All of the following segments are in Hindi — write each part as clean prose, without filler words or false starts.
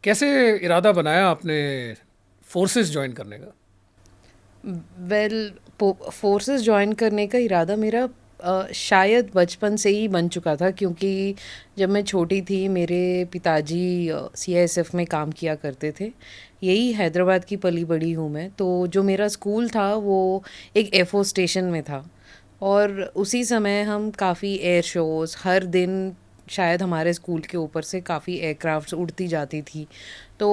कैसे इरादा बनाया आपने फोर्सेस ज्वाइन करने का? वेल, फोर्सेस ज्वाइन करने का इरादा मेरा शायद बचपन से ही बन चुका था, क्योंकि जब मैं छोटी थी मेरे पिताजी सीआईएसएफ में काम किया करते थे। यही हैदराबाद की पली बड़ी हूँ मैं, तो जो मेरा स्कूल था वो एक एयरफोर्स स्टेशन में था। और उसी समय हम काफ़ी एयर शोज़ हर दिन, शायद हमारे स्कूल के ऊपर से काफ़ी एयरक्राफ्ट्स उड़ती जाती थी। तो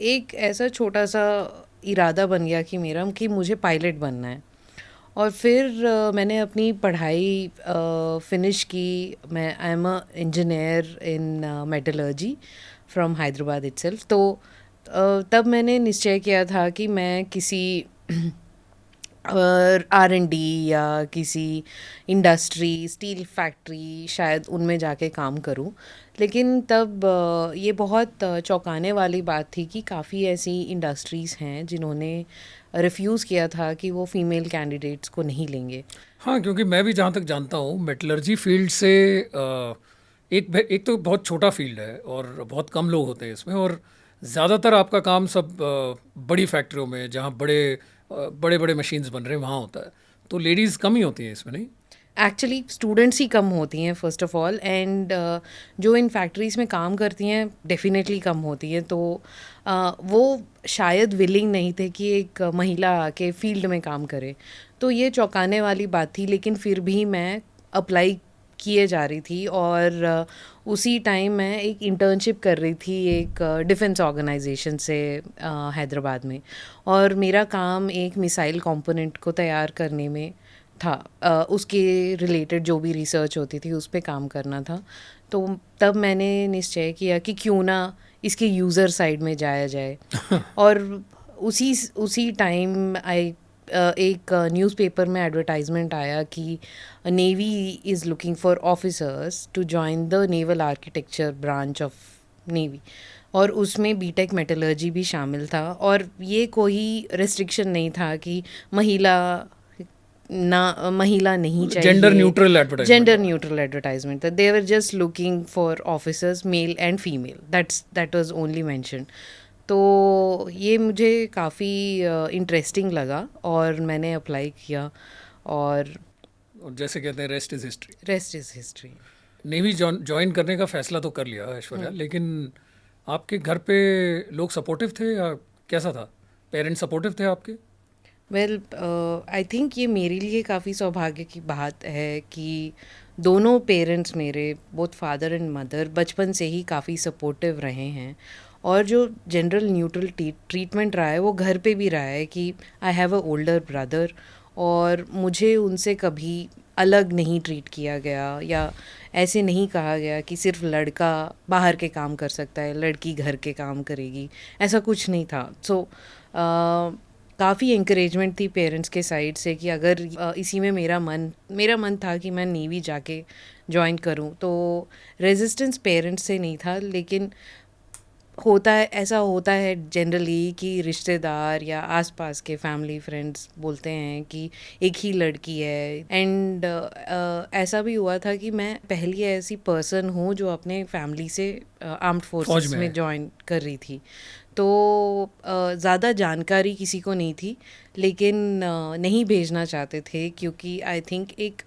एक ऐसा छोटा सा इरादा बन गया कि मेरा कि मुझे पायलट बनना है। और फिर मैंने अपनी पढ़ाई फिनिश की। मैं I am a engineer in metallurgy from Hyderabad itself. तो तब मैंने निश्चय किया था कि मैं किसी आर एंड डी या किसी इंडस्ट्री, स्टील फैक्ट्री, शायद उनमें जाके काम करूं। लेकिन तब ये बहुत चौंकाने वाली बात थी कि काफ़ी ऐसी इंडस्ट्रीज़ हैं जिन्होंने रिफ्यूज़ किया था कि वो फीमेल कैंडिडेट्स को नहीं लेंगे। हाँ, क्योंकि मैं भी जहाँ तक जानता हूँ मेटलर्जी फील्ड से एक तो बहुत छोटा फील्ड है और बहुत कम लोग होते हैं इसमें, और ज़्यादातर आपका काम सब बड़ी फैक्ट्रियों में जहाँ बड़े बड़े मशीन्स बन रहे हैं वहाँ होता है। तो लेडीज़ कम ही होती हैं इसमें, नहीं? एक्चुअली स्टूडेंट्स ही कम होती हैं फर्स्ट ऑफ ऑल, एंड जो इन फैक्ट्रीज़ में काम करती हैं डेफिनेटली कम होती हैं। तो वो शायद विलिंग नहीं थे कि एक महिला आके फील्ड में काम करे। तो ये चौंकाने वाली बात थी, लेकिन फिर भी मैं अप्लाई किए जा रही थी। और उसी टाइम मैं एक इंटर्नशिप कर रही थी एक डिफेंस ऑर्गेनाइजेशन से हैदराबाद में। और मेरा काम एक मिसाइल कंपोनेंट को तैयार करने में था। उसके रिलेटेड जो भी रिसर्च होती थी उस पे काम करना था। तो तब मैंने निश्चय किया कि क्यों ना इसके यूज़र साइड में जाया जाए। और उसी उसी टाइम एक न्यूज़पेपर में एडवर्टाइजमेंट आया कि navy is looking for officers to join the naval architecture branch of navy. और उसमें बीटेक मेटलर्जी भी शामिल था। और ये कोई रेस्ट्रिक्शन नहीं था कि महिला महिला नहीं जेंडर चाहिए। न्यूट्रल एडवर्टाइजमेंट जेंडर था। न्यूट्रल एडवर्टाइजमेंट था। They were just looking for officers, male and female, that was only mention. तो ये मुझे काफ़ी इंटरेस्टिंग लगा और मैंने अप्लाई किया। और और जैसे कहते हैं rest is history. Rest is history. Navy join करने का फैसला तो कर लिया ऐश्वर्या, लेकिन आपके घर पे लोग सपोर्टिव थे या कैसा था? पेरेंट्स सपोर्टिव थे आपके? वेल, आई थिंक ये मेरे लिए काफ़ी सौभाग्य की बात है कि दोनों पेरेंट्स मेरे, बोथ फादर एंड मदर, बचपन से ही काफ़ी सपोर्टिव रहे हैं। और जो जनरल न्यूट्रल ट्रीटमेंट रहा है वो घर पे भी रहा है कि I have a older brother. और मुझे उनसे कभी अलग नहीं ट्रीट किया गया, या ऐसे नहीं कहा गया कि सिर्फ लड़का बाहर के काम कर सकता है, लड़की घर के काम करेगी। ऐसा कुछ नहीं था। सो काफ़ी इंकरेजमेंट थी पेरेंट्स के साइड से कि अगर इसी में मेरा मन था कि मैं नेवी जाके ज्वाइन करूं। तो रेजिस्टेंस पेरेंट्स से नहीं था, लेकिन होता है, ऐसा होता है जनरली कि रिश्तेदार या आसपास के फैमिली फ्रेंड्स बोलते हैं कि एक ही लड़की है। एंड ऐसा भी हुआ था कि मैं पहली ऐसी पर्सन हूँ जो अपने फैमिली से आर्म्ड फौज फोर्सेस में में है। ज्वाइन कर रही थी। तो ज़्यादा जानकारी किसी को नहीं थी, लेकिन नहीं भेजना चाहते थे क्योंकि आई थिंक एक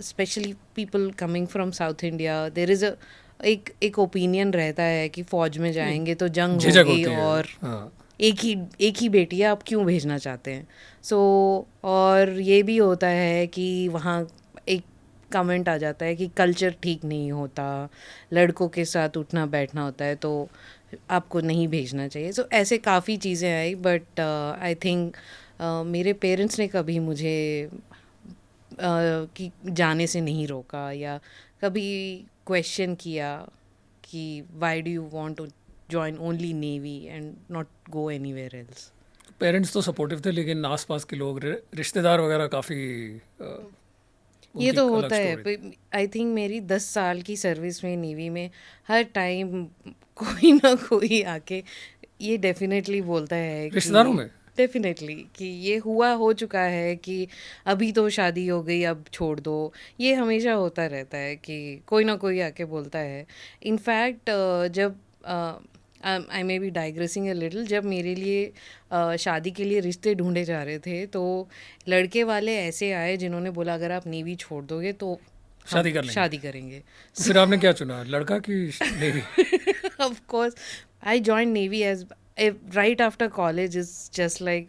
specially people coming from south India, there is a एक ओपिनियन रहता है कि फ़ौज में एक जाएंगे तो जंग झिझक होगी, होती है। और हाँ। एक ही बेटी है, आप क्यों भेजना चाहते हैं। सो और ये भी होता है कि वहाँ एक कमेंट आ जाता है कि कल्चर ठीक नहीं होता, लड़कों के साथ उठना बैठना होता है, तो आपको नहीं भेजना चाहिए। सो ऐसे काफ़ी चीज़ें आई, बट आई थिंक मेरे पेरेंट्स ने कभी मुझे कि जाने से नहीं रोका, या कभी क्वेश्चन किया कि why do you want to join only navy and not go anywhere else. Parents तो सपोर्टिव थे, लेकिन आसपास के लोग, रिश्तेदार वगैरह काफ़ी, ये उनकी तो अलग होता है। स्टोरी थी। आई थिंक मेरी 10 साल की सर्विस में नेवी में हर टाइम कोई ना कोई आके ये डेफिनेटली बोलता है कि रिश्तेदारों में? डेफिनेटली कि ये हुआ हो चुका है कि अभी तो शादी हो गई, अब छोड़ दो। ये हमेशा होता रहता है कि कोई ना कोई आके बोलता है। इनफैक्ट जब I may be digressing a little, जब मेरे लिए शादी के लिए रिश्ते ढूंढे जा रहे थे तो लड़के वाले ऐसे आए जिन्होंने बोला अगर आप नेवी छोड़ दोगे तो हम शादी कर लेंगे। शादी करेंगे. तो फिर आपने क्या चुना, लड़का की navy? Of course, I joined Navy as right after college. Is just like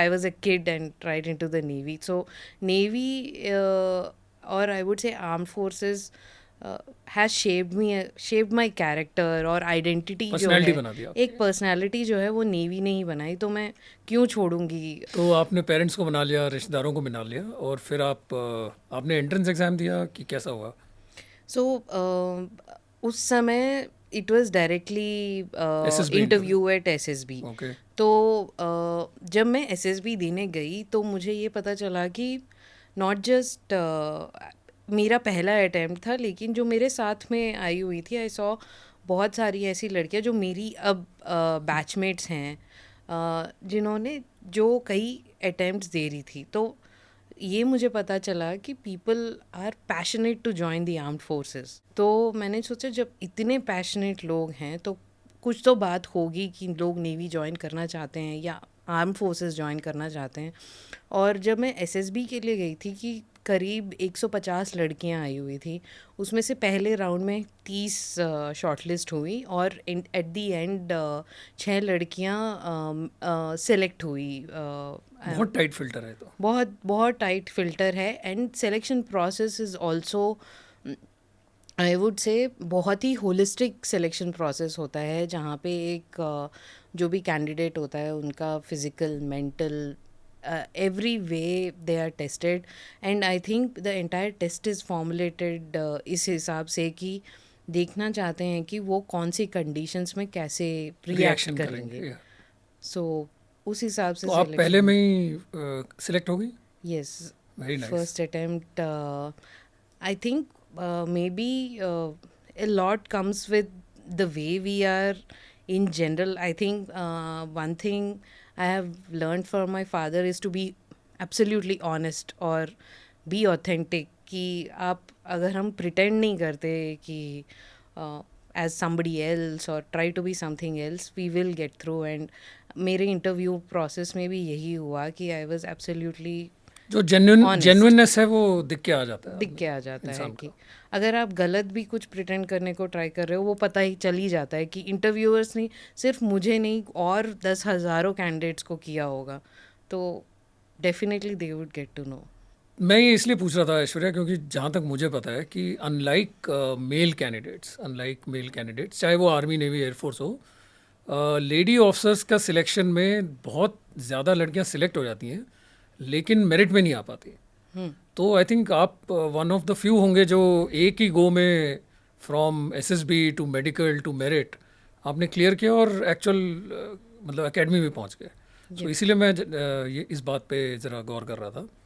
I was a kid and right into the Navy. So Navy, or I would say armed forces, has shaped my character और identity जो पर्सनैलिटी है, बना दिया एक आपकी। personality जो है वो Navy ने ही बनाई, तो मैं क्यों छोड़ूंगी. तो आपने पेरेंट्स को मना लिया, रिश्तेदारों को मना लिया, और फिर आपने एंट्रेंस एग्ज़ाम दिया कि कैसा हुआ? सो उस समय it was directly SSB interview at SSB. Okay. तो जब मैं एसएसबी देने गई तो मुझे ये पता चला कि नॉट जस्ट मेरा पहला अटैम्प्ट था, लेकिन जो मेरे साथ में आई हुई थी, आई सॉ बहुत सारी ऐसी लड़कियां जो मेरी अब बैचमेट्स हैं, जिन्होंने जो कई अटैम्प्ट्स दे रही थी. तो ये मुझे पता चला कि people are passionate to join the armed forces. तो मैंने सोचा जब इतने पैशनेट लोग हैं तो कुछ तो बात होगी कि लोग नेवी ज्वाइन करना चाहते हैं या आर्म फोर्सेस ज्वाइन करना चाहते हैं. और जब मैं एसएसबी के लिए गई थी कि करीब 150 लड़कियां आई हुई थी, उसमें से पहले राउंड में 30 शॉर्टलिस्ट हुई और एट द एंड 6 लड़कियां सेलेक्ट हुई. बहुत टाइट फिल्टर है तो। बहुत बहुत टाइट फिल्टर है and selection process is also, I would say बहुत ही होलिस्टिक सिलेक्शन प्रोसेस होता है, जहाँ पे एक जो भी कैंडिडेट होता है उनका physical, mental, every way they are tested. And I think the entire test is formulated इस हिसाब से कि देखना चाहते हैं कि वो कौन सी कंडीशंस में कैसे रिएक्ट रिएक्शन करेंगे. करेंगे। सो उस हिसाब से तो आप पहले सिलेक्शन. में ही सिलेक्ट हो गई? Yes, very nice. first attempt. I think maybe a lot comes with the way we are in general. I think one thing I have learned from my father is to be absolutely honest or be authentic. कि आप अगर हम pretend नहीं करते कि as somebody else or try to be something else, we will get through. And मेरे इंटरव्यू प्रोसेस में भी यही हुआ कि आई वॉज एब्सोल्युटली जो Honest. जेन्युइननेस है वो दिख के आ जाता है दिख के आ जाता है इंसान कि का। अगर आप गलत भी कुछ प्रिटेंड करने को ट्राई कर रहे हो, वो पता ही चल ही जाता है कि इंटरव्यूअर्स नहीं, सिर्फ मुझे नहीं और 10,000 कैंडिडेट्स को किया होगा, तो definitely they would get to know. मैं ये इसलिए पूछ रहा था ऐश्वर्या, क्योंकि जहाँ तक मुझे पता है कि अनलाइक मेल कैंडिडेट्स, चाहे वो आर्मी, नेवी, एयरफोर्स हो, लेडी ऑफिसर्स का सिलेक्शन में बहुत ज़्यादा लड़कियाँ सिलेक्ट हो जाती हैं लेकिन मेरिट में नहीं आ पाती. तो आई थिंक आप वन ऑफ द फ्यू होंगे जो एक ही गो में from SSB to medical to merit आपने क्लियर किया और एक्चुअल मतलब एकेडमी में पहुंच गए. तो इसीलिए मैं ये इस बात पे ज़रा गौर कर रहा था.